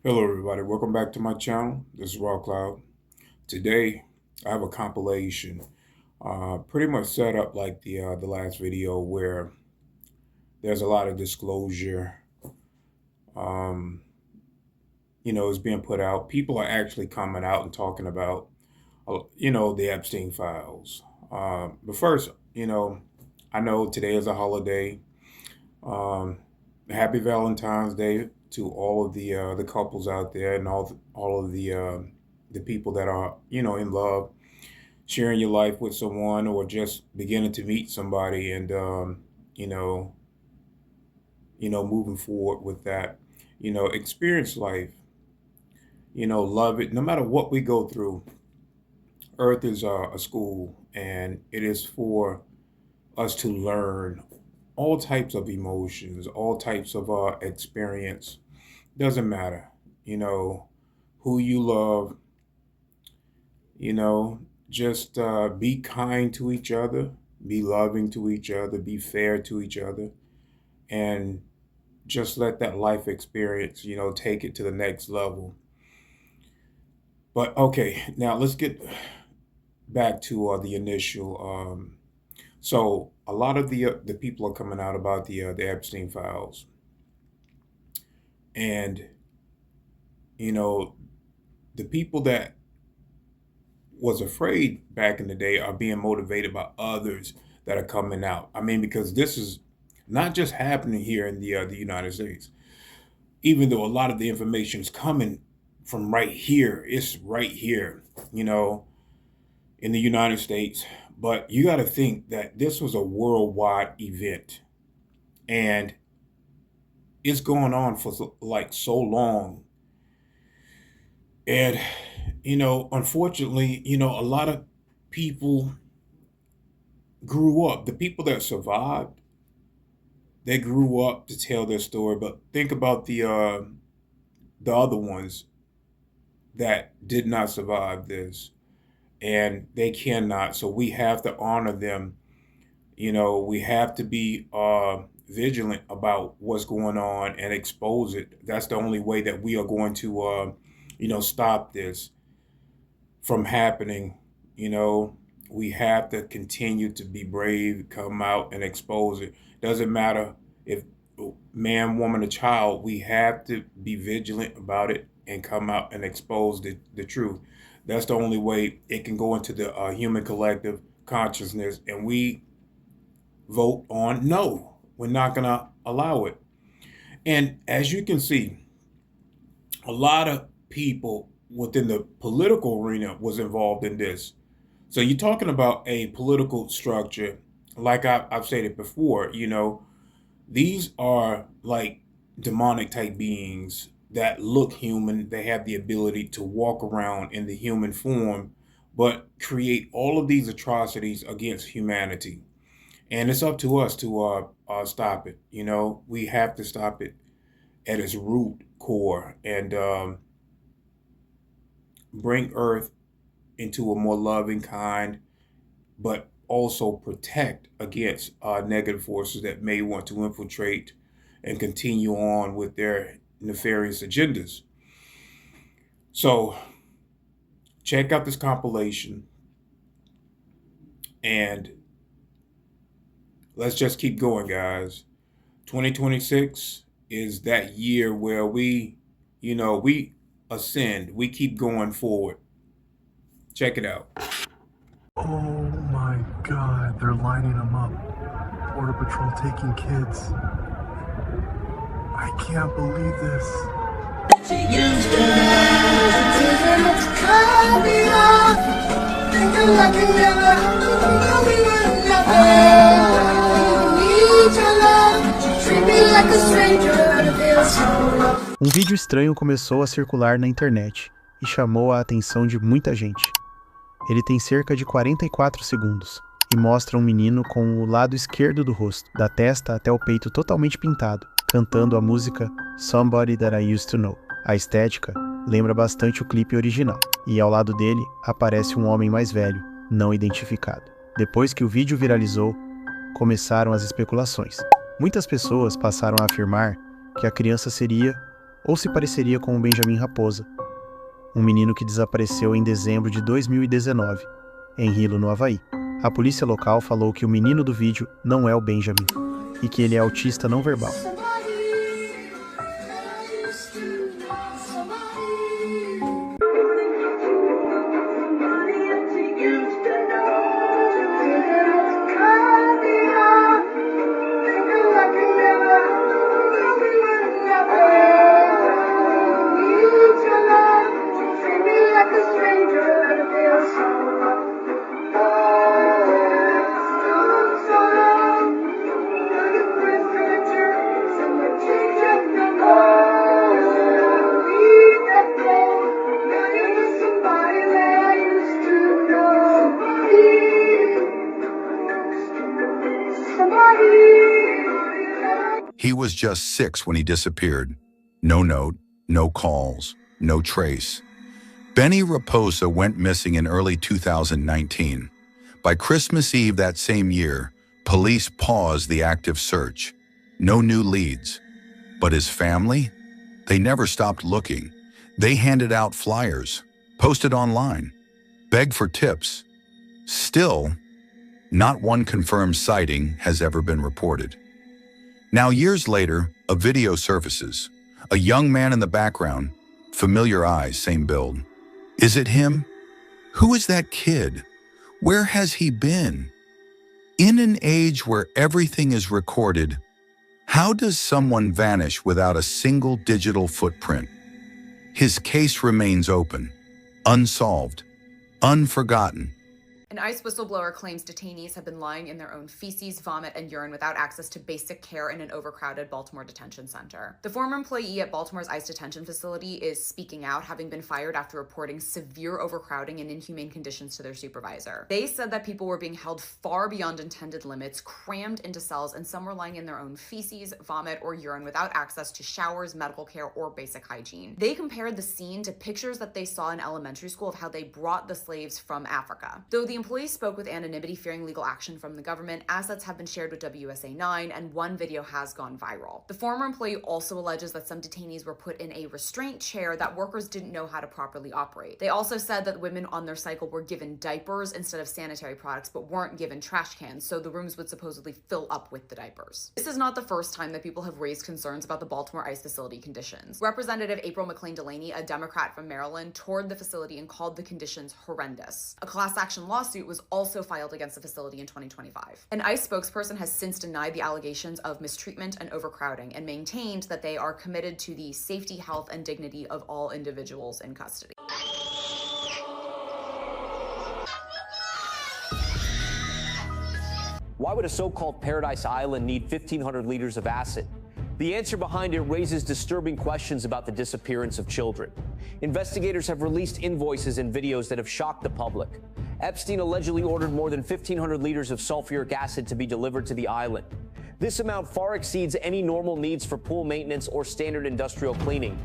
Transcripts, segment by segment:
Hello, everybody. Welcome back to my channel. This is Raw Cloud. Today, I have a compilation, pretty much set up like the last video, where there's a lot of disclosure. Um, is being put out. People are actually coming out and talking about, the Epstein files. But first, I know today is a holiday. Um, Happy Valentine's Day to all of the couples out there and all of the people that are in love, sharing your life with someone, or just beginning to meet somebody, and you know moving forward with that. Experience life. Love it. No matter what we go through, Earth is a school, and it is for us to learn all types of emotions, all types of experience. Doesn't matter, you know, who you love, you know, just be kind to each other, be loving to each other, be fair to each other, and just let that life experience, take it to the next level. But okay, now let's get back to the initial. So a lot of the people are coming out about the Epstein files, and you know the people that was afraid back in the day are being motivated by others that are coming out. I mean, because this is not just happening here in the United States. Even though a lot of the information is coming from right here, it's right here, you know, in the United States. But you got to think that this was a worldwide event, and it's going on for like so long. And unfortunately, a lot of people grew up. The people that survived, they grew up to tell their story. But think about the other ones that did not survive this, and they cannot. So we have to honor them. We have to be vigilant about what's going on and expose it. That's the only way that we are going to, stop this from happening. You know, we have to continue to be brave, come out and expose it. Doesn't matter if man, woman, or child, we have to be vigilant about it and come out and expose the truth. That's the only way it can go into the human collective consciousness, and we vote on no. We're not going to allow it. And as you can see, a lot of people within the political arena was involved in this. So you're talking about a political structure, like I've stated before. These are like demonic type beings that look human. They have the ability to walk around in the human form, but create all of these atrocities against humanity. And it's up to us to stop it. We have to stop it at its root core, and bring Earth into a more loving, kind, but also protect against negative forces that may want to infiltrate and continue on with their nefarious agendas. So check out this compilation, and let's just keep going, guys. 2026 is that year where we ascend, we keep going forward. Check it out. Oh my God, they're lining them up. Border Patrol taking kids. I can't believe this. Um vídeo estranho começou a circular na internet e chamou a atenção de muita gente. Ele tem cerca de 44 segundos e mostra um menino com o lado esquerdo do rosto, da testa até o peito totalmente pintado, cantando a música Somebody That I Used to Know. A estética lembra bastante o clipe original, e ao lado dele aparece um homem mais velho, não identificado. Depois que o vídeo viralizou, começaram as especulações. Muitas pessoas passaram a afirmar que a criança seria ou se pareceria com o Benjamin Raposa, um menino que desapareceu em dezembro de 2019, em Hilo, no Havaí. A polícia local falou que o menino do vídeo não é o Benjamin e que ele é autista não verbal. He was just 6 when he disappeared. No note, no calls, no trace. Benny Raposa went missing in early 2019. By Christmas Eve that same year, police paused the active search. No new leads. But his family? They never stopped looking. They handed out flyers, posted online, begged for tips. Still, not one confirmed sighting has ever been reported. Now, years later, a video surfaces. A young man in the background, familiar eyes, same build. Is it him? Who is that kid? Where has he been? In an age where everything is recorded, how does someone vanish without a single digital footprint? His case remains open, unsolved, unforgotten. An ICE whistleblower claims detainees have been lying in their own feces, vomit, and urine without access to basic care in an overcrowded Baltimore detention center. The former employee at Baltimore's ICE detention facility is speaking out, having been fired after reporting severe overcrowding and inhumane conditions to their supervisor. They said that people were being held far beyond intended limits, crammed into cells, and some were lying in their own feces, vomit, or urine without access to showers, medical care, or basic hygiene. They compared the scene to pictures that they saw in elementary school of how they brought the slaves from Africa. Though the employees spoke with anonymity, fearing legal action from the government, assets have been shared with WSA 9, and one video has gone viral. The former employee also alleges that some detainees were put in a restraint chair that workers didn't know how to properly operate. They also said that women on their cycle were given diapers instead of sanitary products, but weren't given trash cans, so the rooms would supposedly fill up with the diapers. This is not the first time that people have raised concerns about the Baltimore ICE facility conditions. Representative April McLean Delaney, a Democrat from Maryland, toured the facility and called the conditions horrendous. A class action lawsuit was also filed against the facility in 2025. An ICE spokesperson has since denied the allegations of mistreatment and overcrowding and maintained that they are committed to the safety, health, and dignity of all individuals in custody. Why would a so-called Paradise Island need 1,500 liters of acid? The answer behind it raises disturbing questions about the disappearance of children. Investigators have released invoices and videos that have shocked the public. Epstein allegedly ordered more than 1,500 liters of sulfuric acid to be delivered to the island. This amount far exceeds any normal needs for pool maintenance or standard industrial cleaning.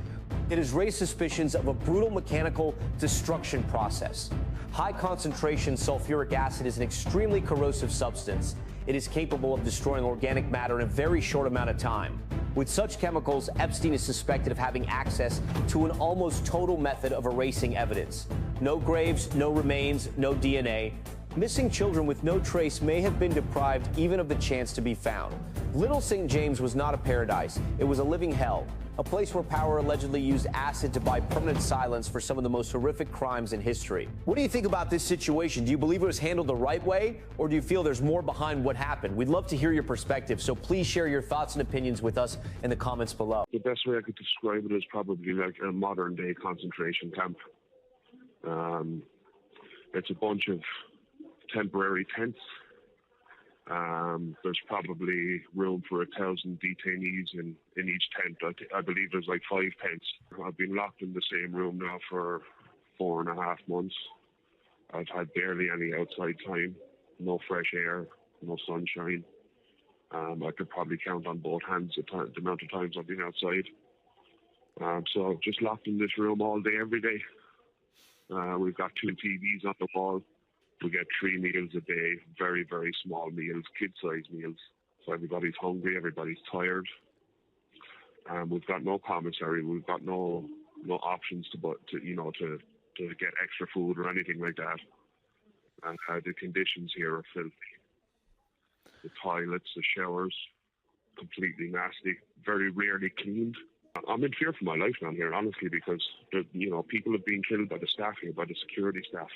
It has raised suspicions of a brutal mechanical destruction process. High concentration sulfuric acid is an extremely corrosive substance. It is capable of destroying organic matter in a very short amount of time. With such chemicals, Epstein is suspected of having access to an almost total method of erasing evidence. No graves, no remains, no DNA. Missing children with no trace may have been deprived even of the chance to be found. Little St. James was not a paradise. It was a living hell, a place where power allegedly used acid to buy permanent silence for some of the most horrific crimes in history. What do you think about this situation? Do you believe it was handled the right way, or do you feel there's more behind what happened? We'd love to hear your perspective, so please share your thoughts and opinions with us in the comments below. The best way I could describe it is probably like a modern-day concentration camp. It's a bunch of temporary tents. There's probably room for 1,000 detainees in each tent. I believe there's like 5 tents. I've been locked in the same room now for 4.5 months. I've had barely any outside time, no fresh air, no sunshine. I could probably count on both hands the amount of times I've been outside. So just locked in this room all day, every day. We've got 2 TVs on the wall. We get 3 meals a day, very, very small meals, kid-sized meals. So everybody's hungry, everybody's tired. We've got no commissary. We've got no options to get extra food or anything like that. And the conditions here are filthy. The toilets, the showers, completely nasty. Very rarely cleaned. I'm in fear for my life down here, honestly, because people have been killed by the staff here, by the security staff.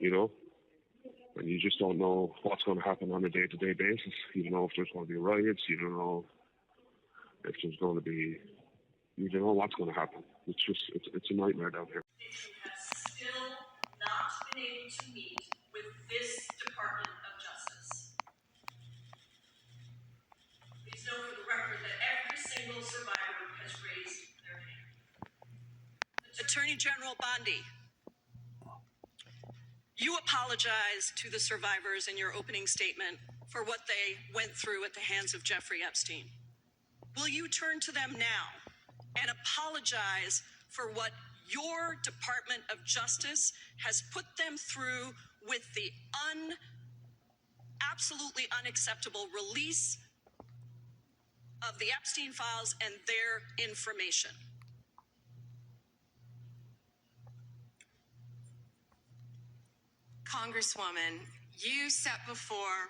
And you just don't know what's going to happen on a day-to-day basis. You don't know if there's going to be riots. You don't know if there's going to be. You don't know what's going to happen. It's a nightmare down here. Has still not been able to meet with this Department of Justice. Please know for the record that every single survivor has raised their hand. Attorney General Bondi, you apologized to the survivors in your opening statement for what they went through at the hands of Jeffrey Epstein. Will you turn to them now and apologize for what your Department of Justice has put them through with the absolutely unacceptable release of the Epstein files and their information? Congresswoman, you sat before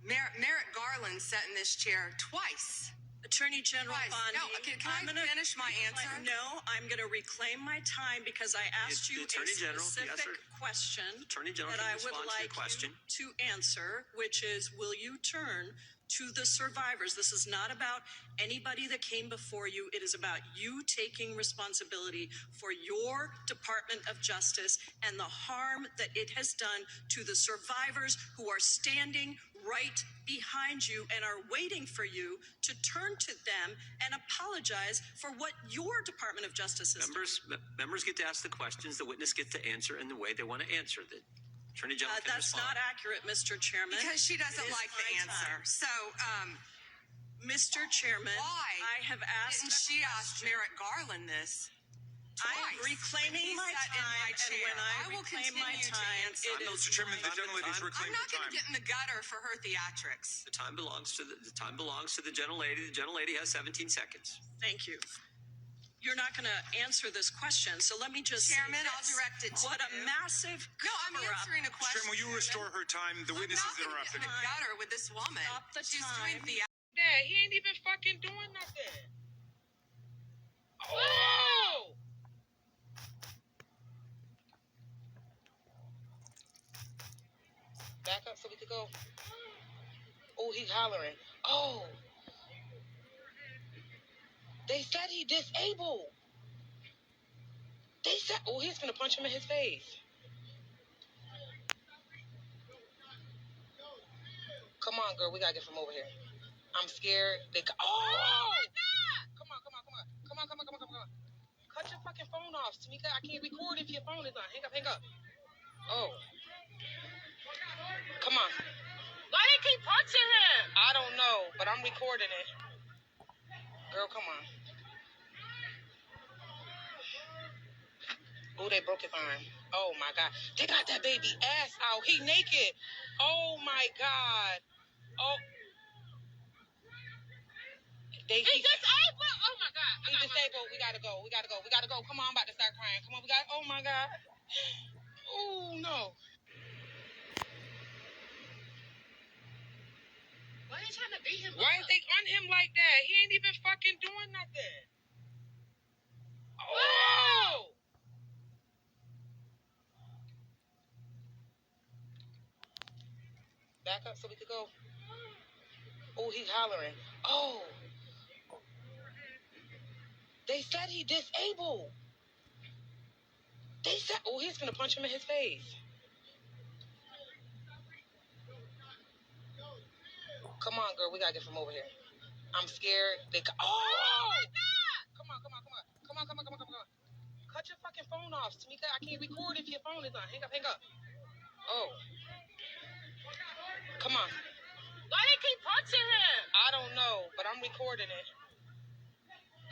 Merrick Garland sat in this chair twice. Attorney General Twice. Bondi. No, can I finish my answer? No, I'm going to reclaim my time because I asked you a specific question that I would like you to answer, which is, will you turn to the survivors? This is not about anybody that came before you. It is about you taking responsibility for your Department of Justice and the harm that it has done to the survivors who are standing right behind you and are waiting for you to turn to them and apologize for what your Department of Justice has done. Members get to ask the questions, the witness gets to answer in the way they want to answer. The Attorney General can That's respond. not accurate, Mr. Chairman. Because she doesn't It is like the my answer. time. So, Mr. Chairman, why I have asked didn't she ask Merrick Garland this? I'm reclaiming my time, and when I will reclaim my continue to time, answer. it is Mr. Chairman, the gentlelady's I'm reclaimed not her going time. to get in the gutter for her theatrics. The time belongs to the gentlelady. The gentlelady has 17 seconds. Thank you. You're not going to answer this question, so let me just Chairman, say I'll this. direct it to What a you. massive No, I'm cover-up. answering a question. Chairman, will you restore her time? The witness is I'm not interrupted. going to get in the gutter with this woman. Stop the She's time. doing theatrics. Dad, he ain't even fucking doing nothing. Oh! Back up so we could go. Oh, he's hollering. Oh. They said he disabled. They said, oh, he's gonna punch him in his face. Come on, girl, we gotta get from over here. I'm scared. Oh! Come on. Cut your fucking phone off, Tamika. I can't record if your phone is on. Hang up. Oh. Come on. Why they keep punching him? I don't know, but I'm recording it. Girl, come on. Oh, they broke his arm. Oh, my God. They got that baby ass out. He naked. Oh, my God. Oh. He's disabled. Oh, my God. He's disabled. We gotta go. Come on, I'm about to start crying. Come on, oh, my God. Oh, no. Why are they trying to beat him up? Why ain't they on him like that? He ain't even fucking doing nothing. Oh! Back up so we could go. Oh, he's hollering. Oh. They said he disabled. They said, oh, he's gonna punch him in his face. Come on, girl, we gotta get from over here. I'm scared. Oh! Come on. Cut your fucking phone off, Tamika. I can't record if your phone is on. Hang up. Oh. Come on. Why they keep punching him? I don't know, but I'm recording it.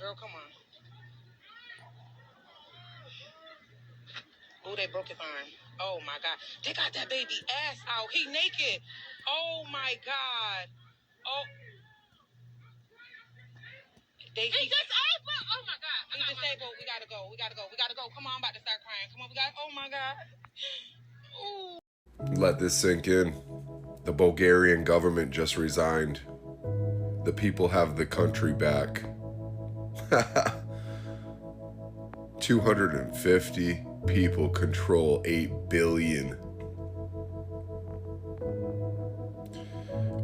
Girl, come on. Oh, they broke his arm. Oh, my God. They got that baby ass out. He naked. Oh, my God. Oh. He disabled. Oh my God. He disabled. We gotta go. We gotta go. We gotta go. Come on, I'm about to start crying. Come on, we got. Oh my God. Ooh. Let this sink in. The Bulgarian government just resigned. The people have the country back. 250 people control 8 billion.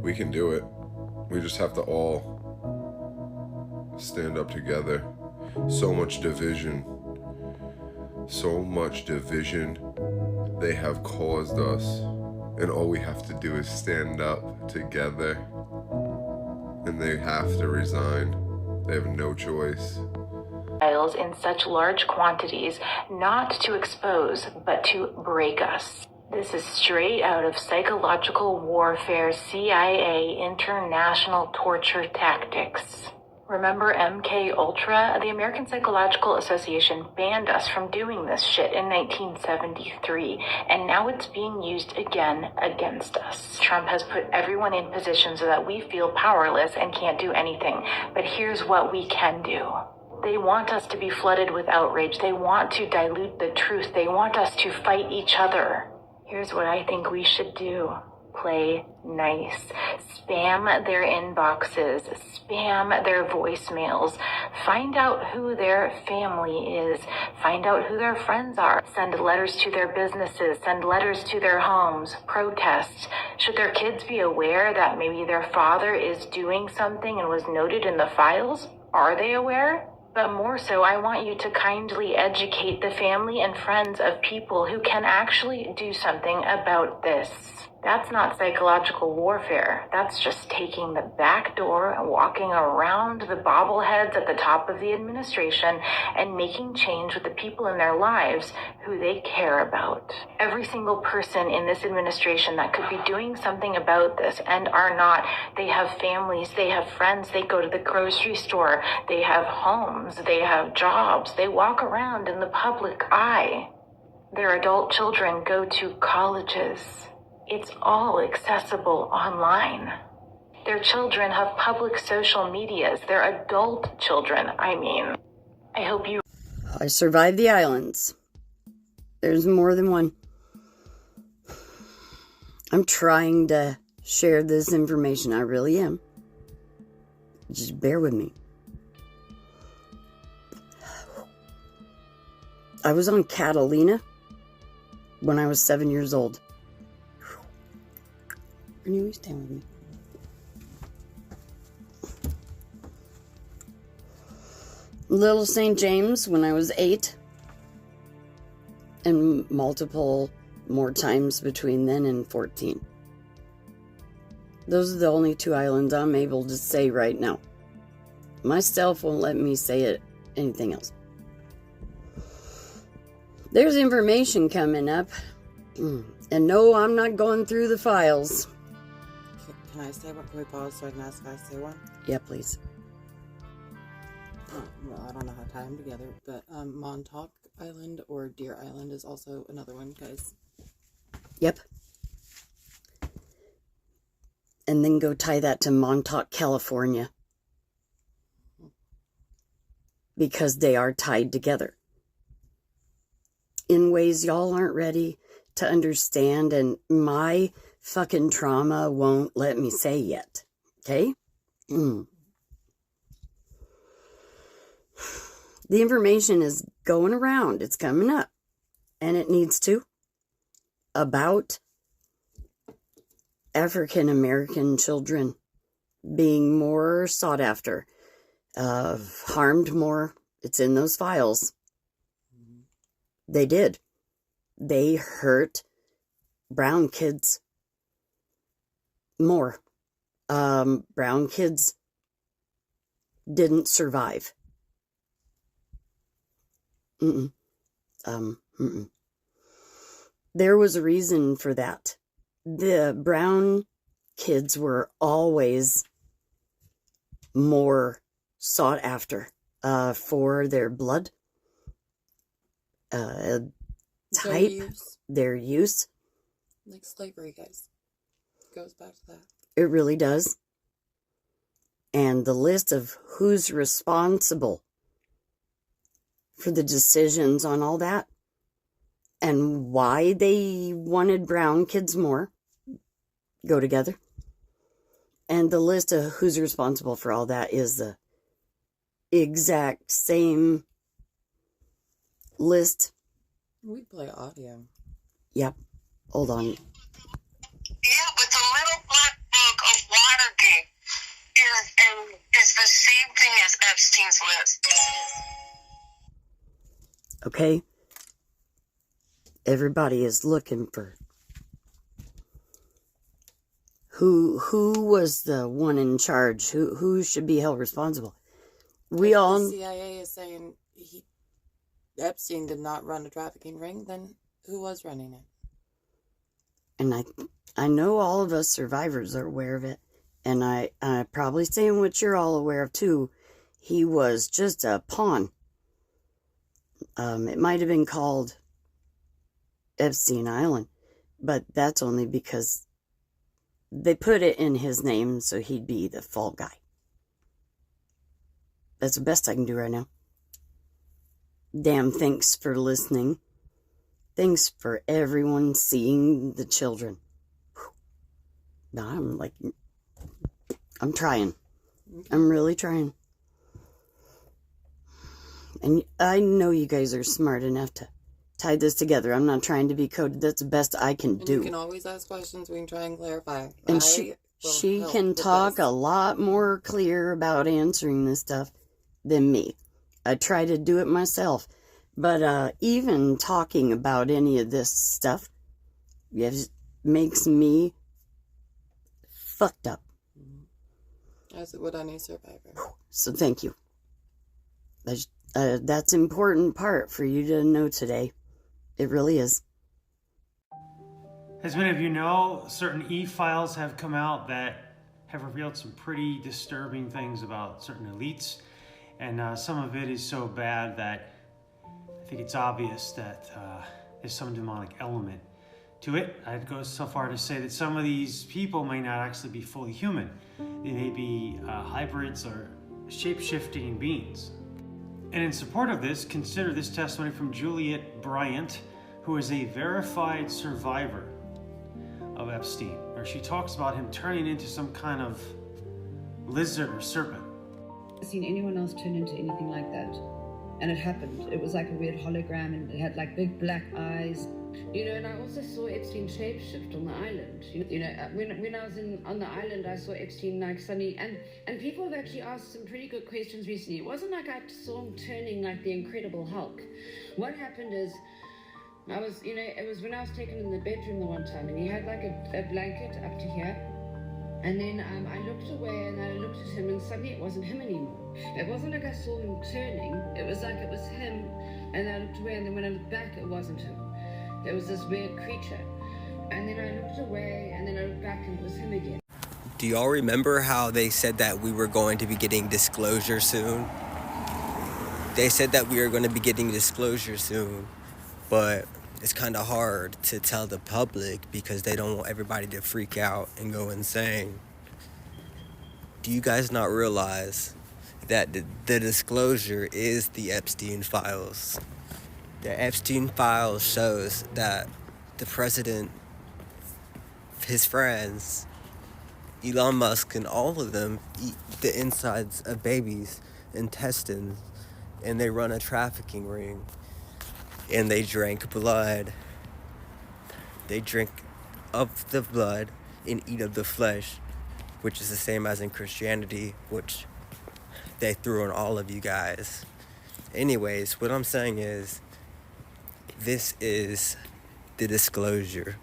We can do it. We just have to all stand up together. So much division. So much division they have caused us. And all we have to do is stand up together. And they have to resign. They have no choice. In such large quantities, not to expose, but to break us. This is straight out of psychological warfare, CIA, international torture tactics. Remember MK Ultra? The American Psychological Association banned us from doing this shit in 1973, and now it's being used again against us. Trump has put everyone in position so that we feel powerless and can't do anything. But here's what we can do. They want us to be flooded with outrage. They want to dilute the truth. They want us to fight each other. Here's what I think we should do. Play nice. Spam their inboxes. Spam their voicemails. Find out who their family is. Find out who their friends are. Send letters to their businesses. Send letters to their homes. Protest. Should their kids be aware that maybe their father is doing something and was noted in the files? Are they aware? But more so, I want you to kindly educate the family and friends of people who can actually do something about this. That's not psychological warfare. That's just taking the back door and walking around the bobbleheads at the top of the administration and making change with the people in their lives who they care about. Every single person in this administration that could be doing something about this and are not, they have families, they have friends, they go to the grocery store, they have homes, they have jobs, they walk around in the public eye. Their adult children go to colleges. It's all accessible online. Their children have public social medias. Their adult children, I mean. I hope you... I survived the islands. There's more than one. I'm trying to share this information. I really am. Just bear with me. I was on Catalina when I was 7 years old. Ernie, you stand with me. Little St. James when I was 8. And multiple more times between then and 14. Those are the only 2 islands I'm able to say right now. Myself won't let me say anything else. There's information coming up. And no, I'm not going through the files. Can I say one? Can we pause so I can ask guys to say one? Yeah, please. Well, I don't know how to tie them together, but Montauk Island or Deer Island is also another one, guys. Yep. And then go tie that to Montauk, California. Because they are tied together. In ways y'all aren't ready to understand, and my fucking trauma won't let me say yet. Okay? The information is going around. It's coming up. And it needs to. About African American children being more sought after. Harmed more. It's in those files. They did. They hurt brown kids more. Brown kids didn't survive. There was a reason for that. The brown kids were always more sought after for their blood, type, their use. Like slavery, guys. It goes back to that. It really does. and the list of who's responsible for the decisions on all that and why they wanted brown kids more go together. And the list of who's responsible for all that is the exact same list. We play audio. Yep. Hold on. Yeah, but the little black book of Watergate is the same thing as Epstein's list. Okay? Everybody is looking for who was the one in charge, who should be held responsible. We If all the CIA is saying Epstein did not run a trafficking ring, then who was running it? and I know all of us survivors are aware of it, and I probably saying what you're all aware of too. He was just a pawn. It might have been called Epstein Island, but that's only because they put it in his name so he'd be the fall guy. That's the best I can do right now. Damn, thanks for listening. Thanks for everyone seeing the children. Now I'm trying. I'm really trying. And I know you guys are smart enough to tie this together. I'm not trying to be coded. That's the best I can do. You can always ask questions. We can try and clarify. And she can talk a lot more clear about answering this stuff than me. I try to do it myself. But even talking about any of this stuff makes me fucked up. As it would any survivor. So thank you. That's an important part for you to know today. It really is. As many of you know, certain e-files have come out that have revealed some pretty disturbing things about certain elites. And some of it is so bad that I think it's obvious that there's some demonic element to it. I'd go so far to say that some of these people may not actually be fully human. They may be hybrids or shape-shifting beings. And in support of this, consider this testimony from Juliet Bryant, who is a verified survivor of Epstein, where she talks about him turning into some kind of lizard or serpent. I've seen anyone else turn into anything like that. And it happened. It was like a weird hologram, and it had like big black eyes. You know, and I also saw Epstein shapeshift on the island. You know, when I was on the island, I saw Epstein like suddenly, and people have actually asked some pretty good questions recently. It wasn't like I saw him turning like the Incredible Hulk. What happened is, it was when I was taken in the bedroom the one time, and he had like a blanket up to here. And then I looked away and I looked at him, and suddenly it wasn't him anymore. It wasn't like I saw him turning. It was like it was him, and I looked away, and then when I looked back, it wasn't him. It was this weird creature. And then I looked away, and then I looked back, and it was him again. Do y'all remember how they said that we were going to be getting disclosure soon? They said that we were going to be getting disclosure soon, but it's kind of hard to tell the public because they don't want everybody to freak out and go insane. Do you guys not realize that the disclosure is the Epstein files? The Epstein files shows that the president, his friends, Elon Musk, and all of them eat the insides of babies' intestines, and they run a trafficking ring. And they drank blood. They drink of the blood and eat of the flesh, which is the same as in Christianity, which they threw on all of you guys. Anyways, what I'm saying is, this is the disclosure.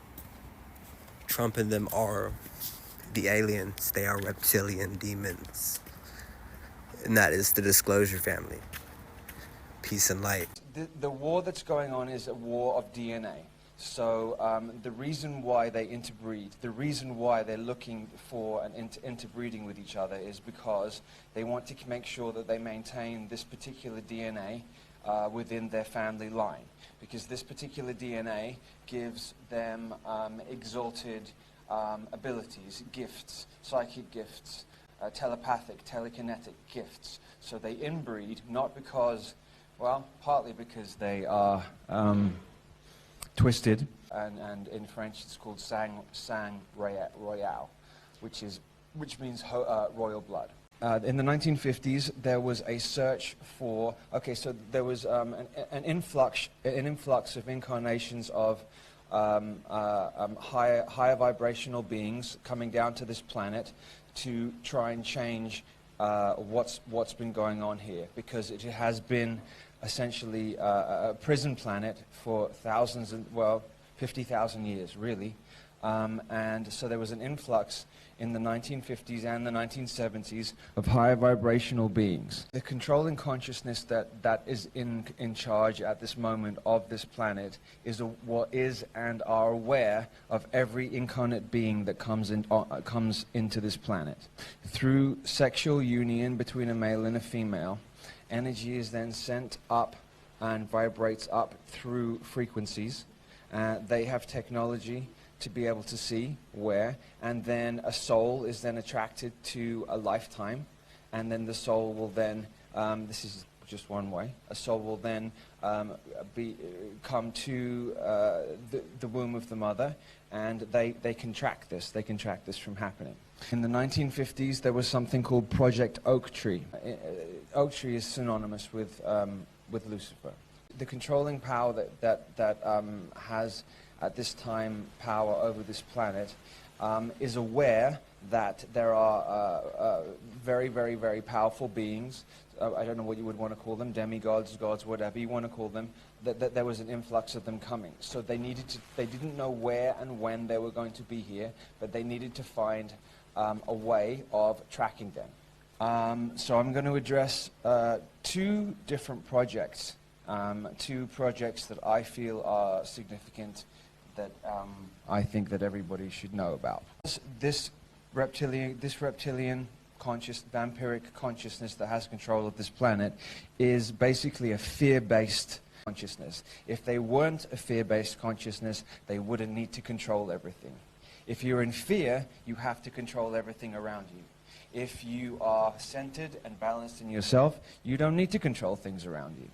Trump and them are the aliens. They are reptilian demons. And that is the disclosure family. Peace and light. The war that's going on is a war of DNA. So the reason why they interbreed, the reason why they're looking for an interbreeding with each other is because they want to make sure that they maintain this particular DNA within their family line. Because this particular DNA gives them exalted abilities, gifts, psychic gifts, telepathic, telekinetic gifts. So they inbreed, not because, well, partly because they are twisted, and in French it's called sang royal, which means royal blood. In the 1950s, there was a search for, so there was an influx of incarnations of higher vibrational beings coming down to this planet to try and change what's been going on here, because it has been essentially a prison planet for 50,000 years, really. And so there was an influx in the 1950s and the 1970s of higher vibrational beings. The controlling consciousness that is in charge at this moment of this planet is what is and are aware of every incarnate being that comes into this planet. Through sexual union between a male and a female, energy is then sent up and vibrates up through frequencies. They have technology to be able to see where, and then a soul is then attracted to a lifetime, and then the soul will then, this is just one way, a soul will then come to the womb of the mother, and they can track this from happening. In the 1950s, there was something called Project Oak Tree. Oak Tree is synonymous with Lucifer. The controlling power that has at this time power over this planet is aware that there are very, very, very powerful beings. I don't know what you would want to call them, demigods, gods, whatever you want to call them. That there was an influx of them coming. So they didn't know where and when they were going to be here, but they needed to find a way of tracking them. So I'm going to address two different projects, two projects that I feel are significant, that I think that everybody should know about. This reptilian vampiric consciousness that has control of this planet is basically a fear-based consciousness. If they weren't a fear-based consciousness, they wouldn't need to control everything. If you're in fear, you have to control everything around you. If you are centered and balanced in yourself, you don't need to control things around you.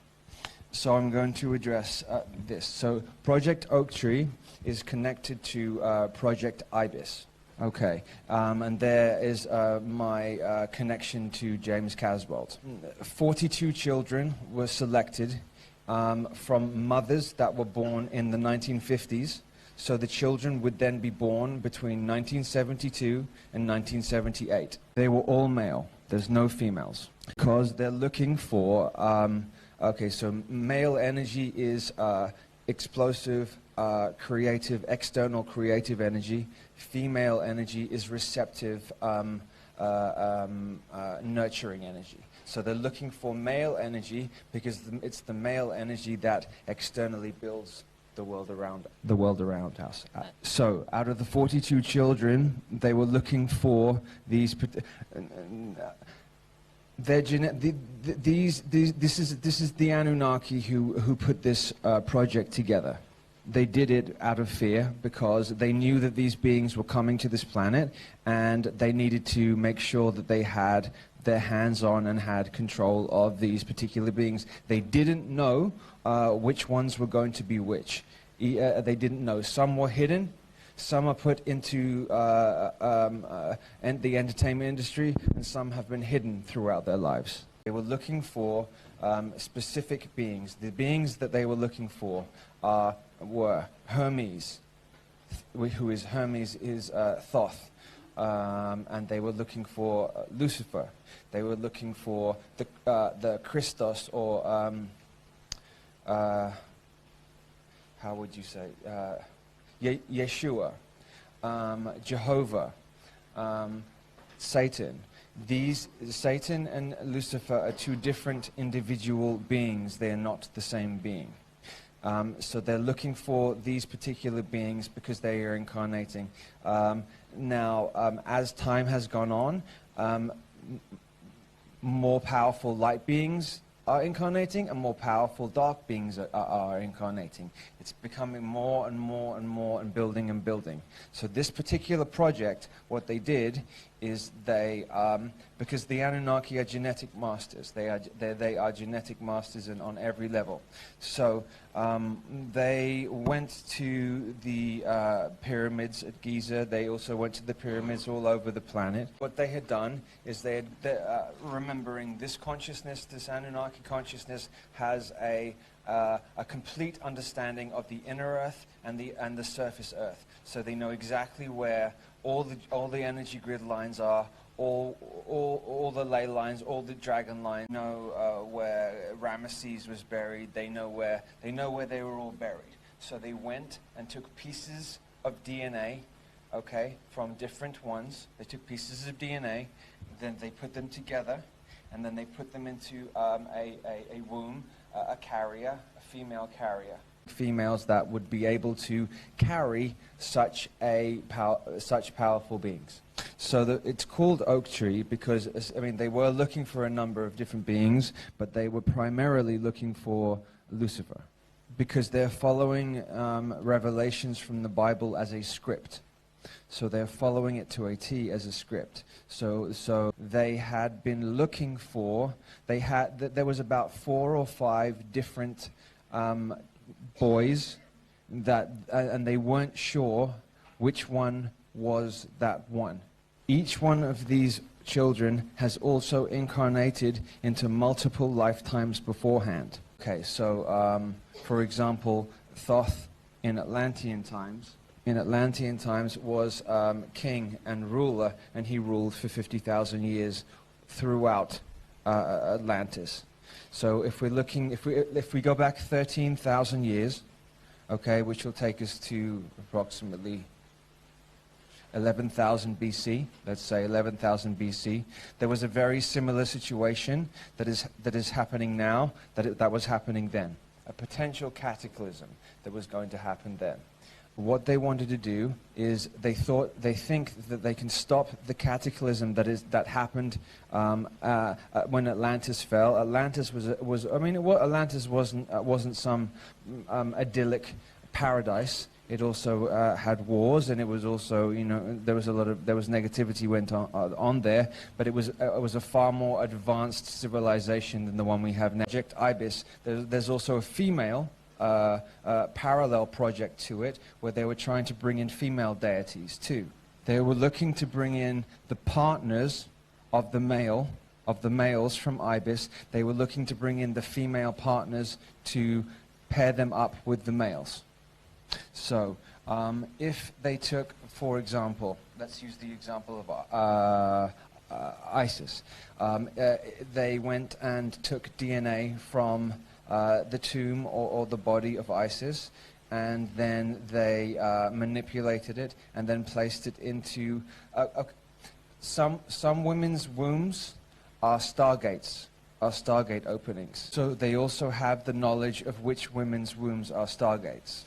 So I'm going to address this. So Project Oak Tree is connected to Project Ibis. Okay, and there is my connection to James Casbolt. 42 children were selected from mothers that were born in the 1950s. So the children would then be born between 1972 and 1978. They were all male. There's no females. Because they're looking for, okay, so male energy is explosive, creative, external creative energy. Female energy is receptive, nurturing energy. So they're looking for male energy because it's the male energy that externally builds the world around us. So out of the 42 children, they were looking for these. This is the Anunnaki who put this project together. They did it out of fear because they knew that these beings were coming to this planet, and they needed to make sure that they had their hands on and had control of these particular beings. They didn't know which ones were going to be which. They didn't know. Some were hidden. Some are put into the entertainment industry, and some have been hidden throughout their lives. They were looking for specific beings. The beings that they were looking for were Hermes, who is Thoth, and they were looking for Lucifer. They were looking for the Christos, or how would you say, Yeshua, Jehovah, Satan. Satan and Lucifer are two different individual beings. They are not the same being. So they're looking for these particular beings because they are incarnating. Now, as time has gone on, more powerful light beings are incarnating, and more powerful dark beings are incarnating. It's becoming more and more and more, and building and building. So this particular project, what they did is because the Anunnaki are genetic masters. They are genetic masters on every level. So they went to the pyramids at Giza. They also went to the pyramids all over the planet. What they had done is remembering this consciousness, this Anunnaki consciousness, has a complete understanding of the inner Earth and the surface Earth. So they know exactly where all the energy grid lines are, all the ley lines, all the dragon lines. Know where Ramesses was buried. They know where they were all buried. So they went and took pieces of DNA, okay, from different ones. They took pieces of DNA, then they put them together, and then they put them into a womb, a carrier, a female carrier. Females that would be able to carry such powerful beings. So it's called Oak Tree because, I mean, they were looking for a number of different beings, but they were primarily looking for Lucifer because they're following revelations from the Bible as a script. So they're following it to a T as a script. So they had been looking for, there was about 4 or 5 different boys and they weren't sure which one was that one. Each one of these children has also incarnated into multiple lifetimes beforehand. Okay, so for example, Thoth in Atlantean times was king and ruler, and he ruled for 50,000 years throughout Atlantis. So if we go back 13,000 years, okay, which will take us to approximately 11,000 BC, let's say 11,000 BC, there was a very similar situation that is happening now that was happening then. A potential cataclysm that was going to happen then. What they wanted to do is they think that they can stop the cataclysm that happened when Atlantis fell. Atlantis Atlantis wasn't some idyllic paradise. It also had wars, and it was also, there was negativity went on there, but it was a far more advanced civilization than the one we have now. Project Ibis. There's also a female parallel project to it, where they were trying to bring in female deities too. They were looking to bring in the partners of the males from Ibis. They were looking to bring in the female partners to pair them up with the males. So if they took, for example, let's use the example of ISIS. They went and took DNA from the tomb or the body of Isis, and then they manipulated it and then placed it into some women's wombs are stargates, are stargate openings. So they also have the knowledge of which women's wombs are stargates.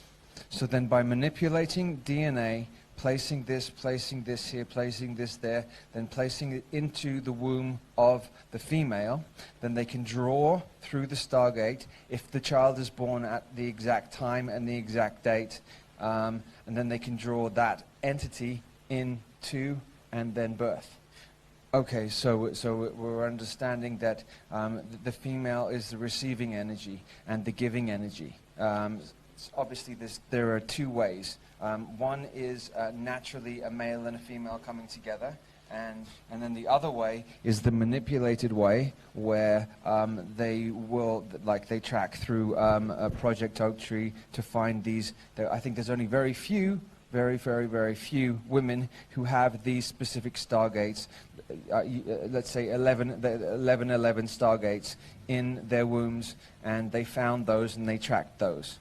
So then by manipulating DNA, placing this here, placing this there, then placing it into the womb of the female, then they can draw through the Stargate if the child is born at the exact time and the exact date, and then they can draw that entity into and then birth. Okay, so we're understanding that the female is the receiving energy and the giving energy. Obviously, there are 2 ways. One is naturally a male and a female coming together, and then the other way is the manipulated way, where they track through a Project Oak Tree to find these. I think there's only very few women who have these specific stargates. Let's say 11 stargates in their wombs, and they found those and they tracked those.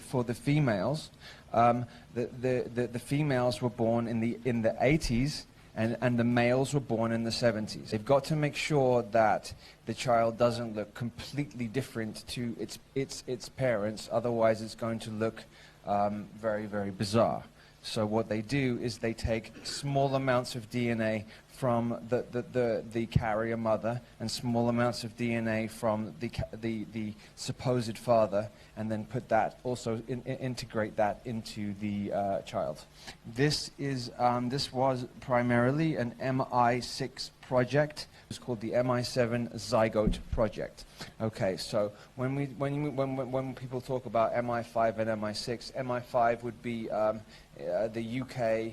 For the females, the females were born in the 80s, and the males were born in the 70s. They've got to make sure that the child doesn't look completely different to its parents, otherwise it's going to look very, very bizarre. So what they do is they take small amounts of DNA from the carrier mother and small amounts of DNA from the supposed father, and then put that also integrate that into the child. This was primarily an MI6 project. It's called the MI7 Zygote Project. Okay, so when people talk about MI5 and MI6, MI5 would be the UK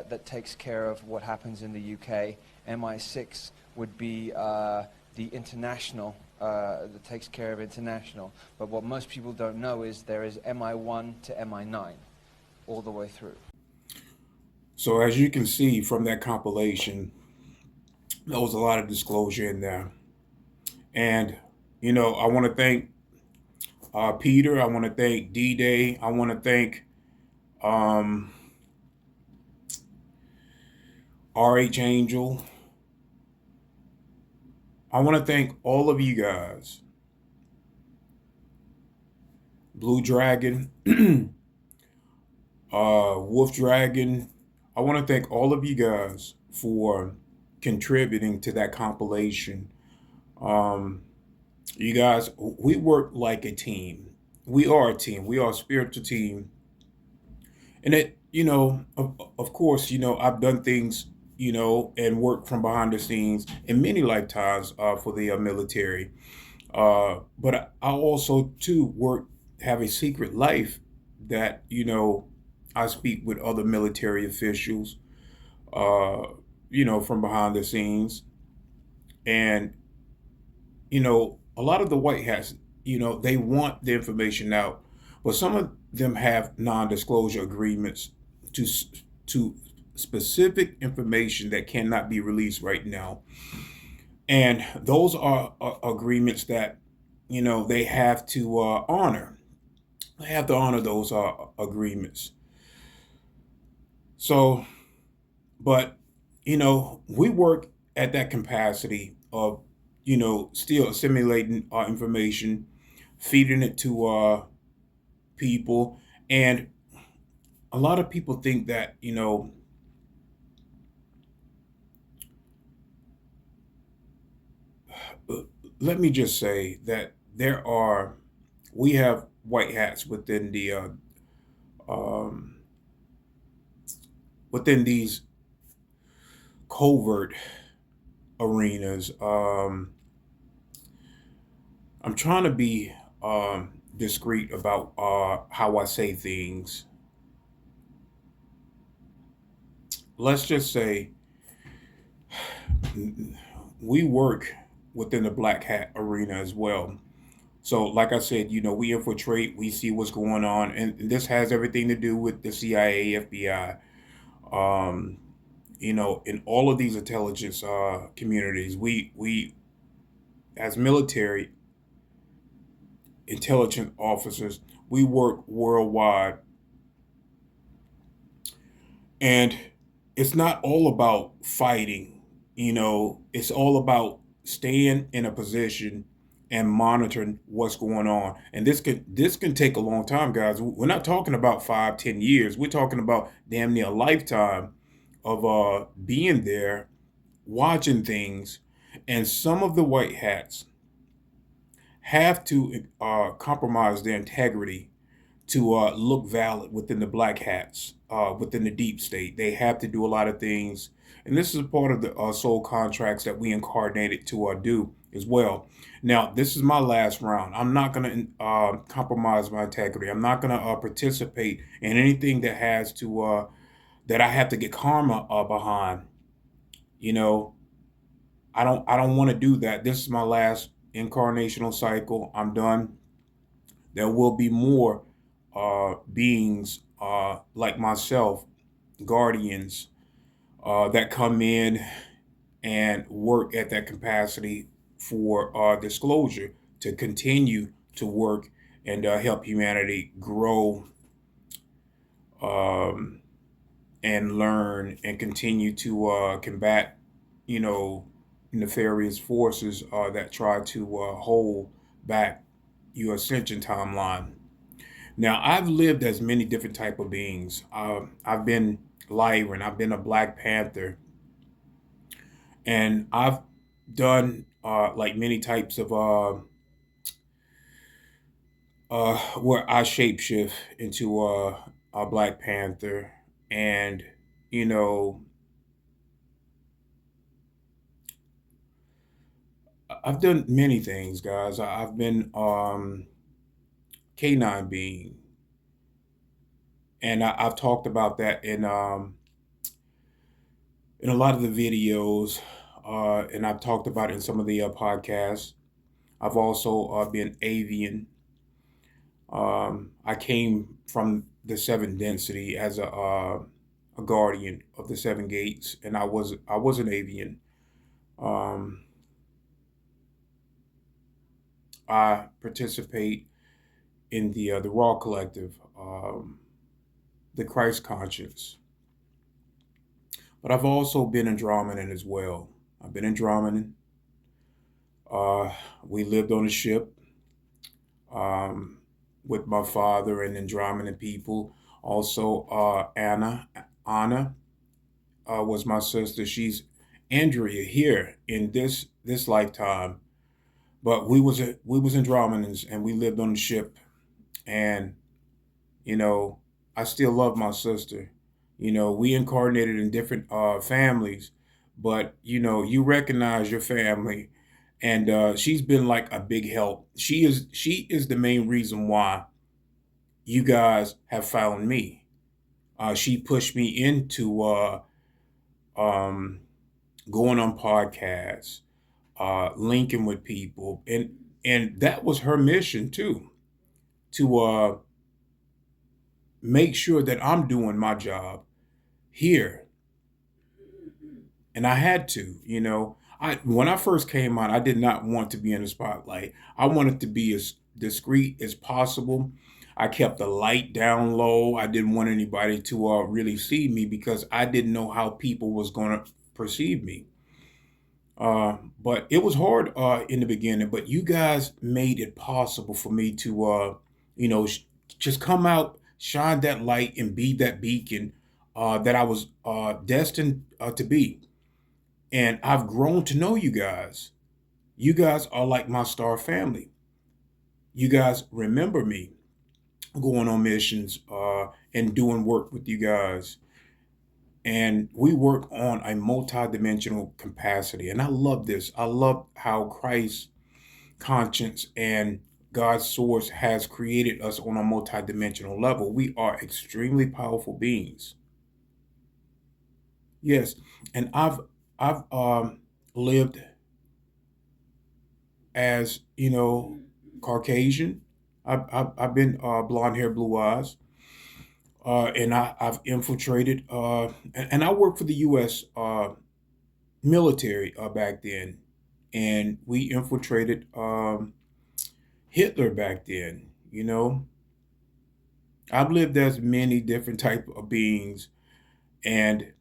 that takes care of what happens in the UK. MI6 would be the international that takes care of international. But what most people don't know is there is MI1 to MI9 all the way through. So as you can see from that compilation, there was a lot of disclosure in there. And, you know, I want to thank Peter. I want to thank D-Day. I want to thank RH Angel. I want to thank all of you guys. Blue Dragon, Wolf Dragon. I want to thank all of you guys for contributing to that compilation. You guys, we work like a team. We are a team. We are a spiritual team. And it, you know, of course, you know, I've done things, you know, and worked from behind the scenes in many lifetimes for the military. But I also, too, have a secret life that, you know, I speak with other military officials, you know, from behind the scenes. And, you know, a lot of the white hats, you know, they want the information out, but some of them have non-disclosure agreements to specific information that cannot be released right now. And those are agreements that, you know, they have to honor. They have to honor those agreements. So, but, you know, we work at that capacity of, you know, still assimilating our information, feeding it to people. And a lot of people think that, you know, let me just say that we have white hats within the, within these covert arenas. I'm trying to be discreet about how I say things. Let's just say we work within the black hat arena as well. So, like I said, you know, we infiltrate, we see what's going on, and this has everything to do with the CIA, FBI. You know, in all of these intelligence communities, we as military intelligence officers, we work worldwide. And it's not all about fighting, you know, it's all about staying in a position and monitoring what's going on. And this can take a long time, guys. We're not talking about 5-10 years. We're talking about damn near a lifetime of being there, watching things. And some of the white hats have to compromise their integrity to look valid within the black hats, within the deep state. They have to do a lot of things. And this is a part of the soul contracts that we incarnated to do as well. Now, this is my last round. I'm not going to compromise my integrity. I'm not going to participate in anything that has to, that I have to get karma behind. You know, I don't want to do that. This is my last incarnational cycle. I'm done. There will be more beings like myself, guardians, that come in and work at that capacity for disclosure to continue to work and help humanity grow and learn and continue to combat, you know, nefarious forces that try to hold back your ascension timeline. Now, I've lived as many different type of beings. I've been Lyran, I've been a Black Panther, and I've done like many types of where I shapeshift into a Black Panther, and you know, I've done many things, guys. I've been canine being, and I've talked about that in a lot of the videos, and I've talked about it in some of the podcasts. I've also been avian. I came from the seven density as a guardian of the seven gates, and I was an avian. Um, I participate in the Raw Collective, the Christ Conscience, but I've also been Andromedan as well. I've been Andromedan. We lived on a ship um, with my father and Andromedan people. Also, Anna was my sister. She's Andrea here in this lifetime. But we was Andromedans, and we lived on the ship. And you know, I still love my sister. We incarnated in different families, but you recognize your family, and she's been like a big help. She is the main reason why you guys have found me. She pushed me into um, going on podcasts, linking with people, and that was her mission too, to make sure that I'm doing my job here. And I had to. When I first came on, I did not want to be in the spotlight. I wanted to be as discreet as possible. I kept the light down low. I didn't want anybody to really see me because I didn't know how people was going to perceive me. But it was hard in the beginning. But you guys made it possible for me to, just come out, shine that light, and be that beacon that I was destined to be. And I've grown to know you guys. You guys are like my star family. You guys remember me going on missions and doing work with you guys. And we work on a multidimensional capacity. And I love this. I love how Christ conscience and God's source has created us on a multidimensional level. We are extremely powerful beings. Yes. And I've lived as, Caucasian. I've been blonde hair, blue eyes. And I've infiltrated, and I worked for the U.S. Military back then, and we infiltrated Hitler back then. I've lived as many different type of beings, and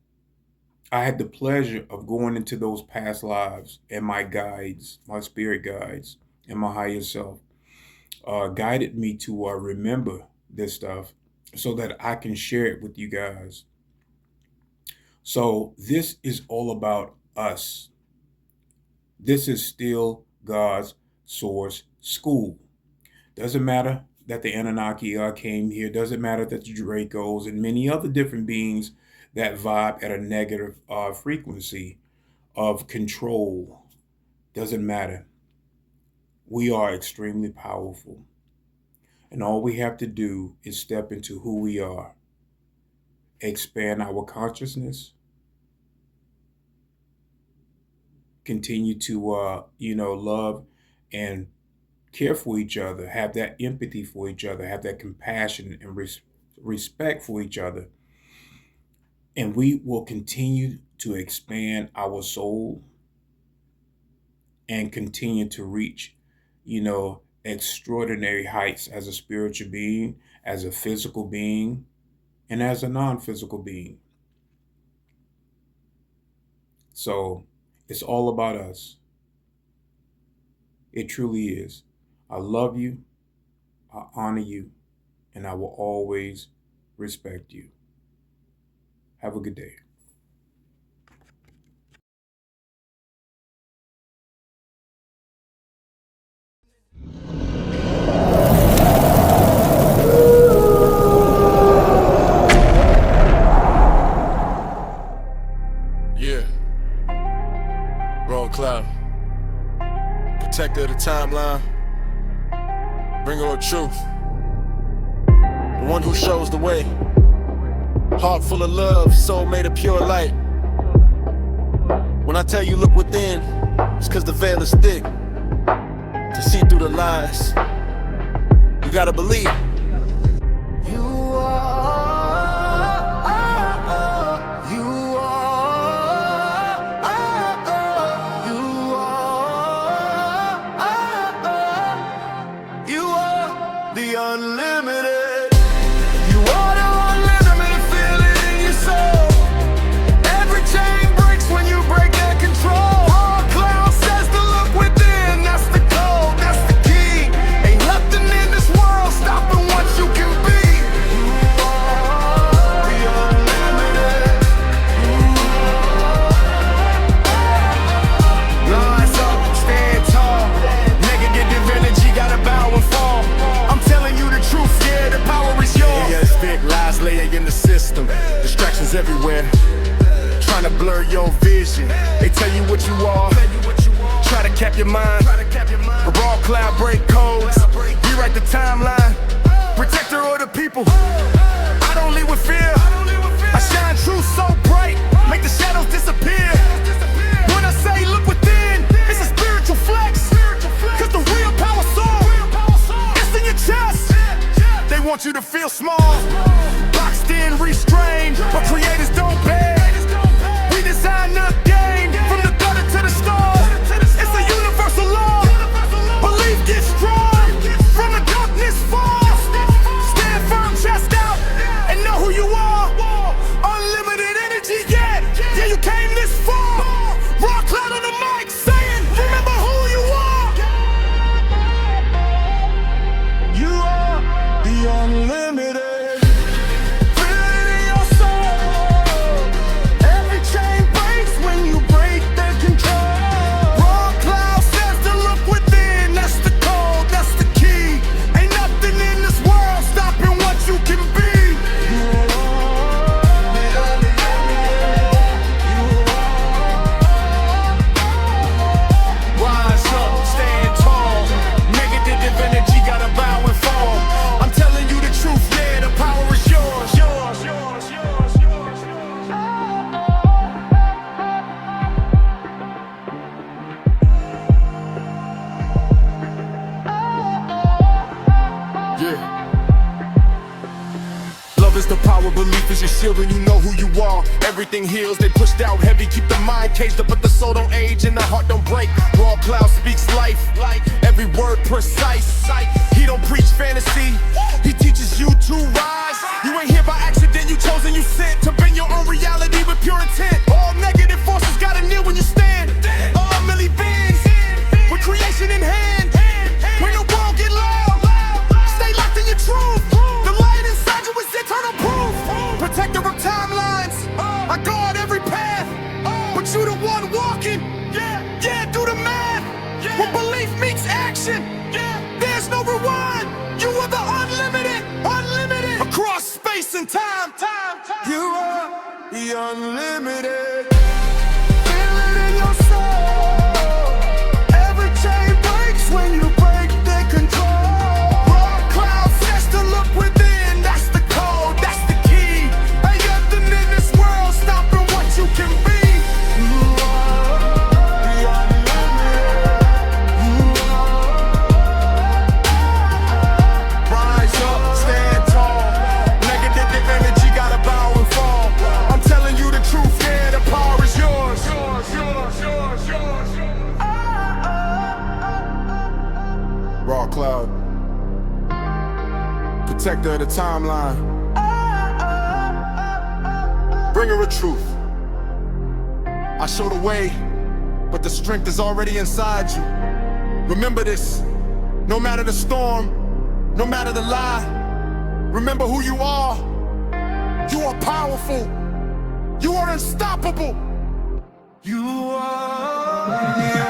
I had the pleasure of going into those past lives, and my guides, my spirit guides, and my higher self guided me to remember this stuff so that I can share it with you guys. So this is all about us. This is still God's source school. Doesn't matter that the Anunnaki came here. Doesn't matter that the Dracos and many other different beings that vibe at a negative frequency of control. Doesn't matter. We are extremely powerful. And all we have to do is step into who we are, expand our consciousness, continue to, love and care for each other, have that empathy for each other, have that compassion and respect for each other. And we will continue to expand our soul and continue to reach, extraordinary heights as a spiritual being, as a physical being, and as a non-physical being. So it's all about us. It truly is. I love you. I honor you. and I will always respect you. Have a good day. Yeah. Raw Cloud. Protector of the timeline. Bringer of truth. The one who shows the way. Heart full of love, soul made of pure light. When I tell you look within, it's cause the veil is thick. To see through the lies, you gotta believe. The unlimited. You are the unlimited feeling in your soul. Every chain breaks when you break that control. Raw Cloud says to look within. That's the code, that's the key. Ain't nothing in this world stopping what you can be. You are the unlimited. Rise up, stand tall. Negative energy gotta bow and fall. I'm telling you the truth, yeah, the power is yours. Yeah, it's big lies laying in the system. Distractions everywhere, trying to blur your vision. They tell you what you are, try to cap your mind. A raw cloud break codes, rewrite the timeline. Protector of the people, I don't lead with fear. I shine truth so bright, make the shadows disappear. When I say look within, it's a spiritual flex. Cause the real power soul, it's in your chest. They want you to feel small, boxed in, restrained, but creators don't beg. We design the game, from the gutter to the stars. It's a universal law, belief gets strong, from the darkness fall. Stand firm, chest out, and know who you are. Unlimited energy, yeah, yeah, you came this far. Raw Cloud on the mic, saying, remember who you are. You are the unlimited. Feel it in your soul. Every chain breaks when you break the control. Raw Cloud says to look within. That's the code, that's the key. Ain't nothing in this world stopping what you can be. Rise up, stand tall. Negative energy gotta bow and fall. I'm telling you the truth, yeah, the power is yours. Yeah. Love is the power, belief is your shield, and you know who you are. Everything heals, they pushed out heavy, keep the mind caged up, but the soul don't age and the heart don't break. Raw Cloud speaks life, every word precise. He don't preach fantasy, he teaches you to rise. You ain't here by accident, you chosen, you sent to bend your own reality with pure intent. All negative forces gotta kneel when you stand. All milli beings, with creation in hand. When the world get loud, stay locked in your truth. The light inside you is eternal proof. Protector of timelines, I guard every path. But you the one walking, yeah, do the math. When belief meets action, there's no rewind. You are the unlimited, unlimited. Across space and time. You are the unlimited. Feel it in your soul. Every chain breaks when you break the control. Raw Cloud says to look within. That's the code, that's the key. Ain't nothing in this world stopping what you can be. You are the unlimited. You rise up, stand tall. Negative energy gotta bow and fall. I'm telling you the truth, yeah, the power is yours. Raw Cloud, protector of the timeline, bringer of truth. I show the way, but the strength is already inside you. Remember this, no matter the storm, no matter the lie, Remember who you are. You are powerful. You are unstoppable. You are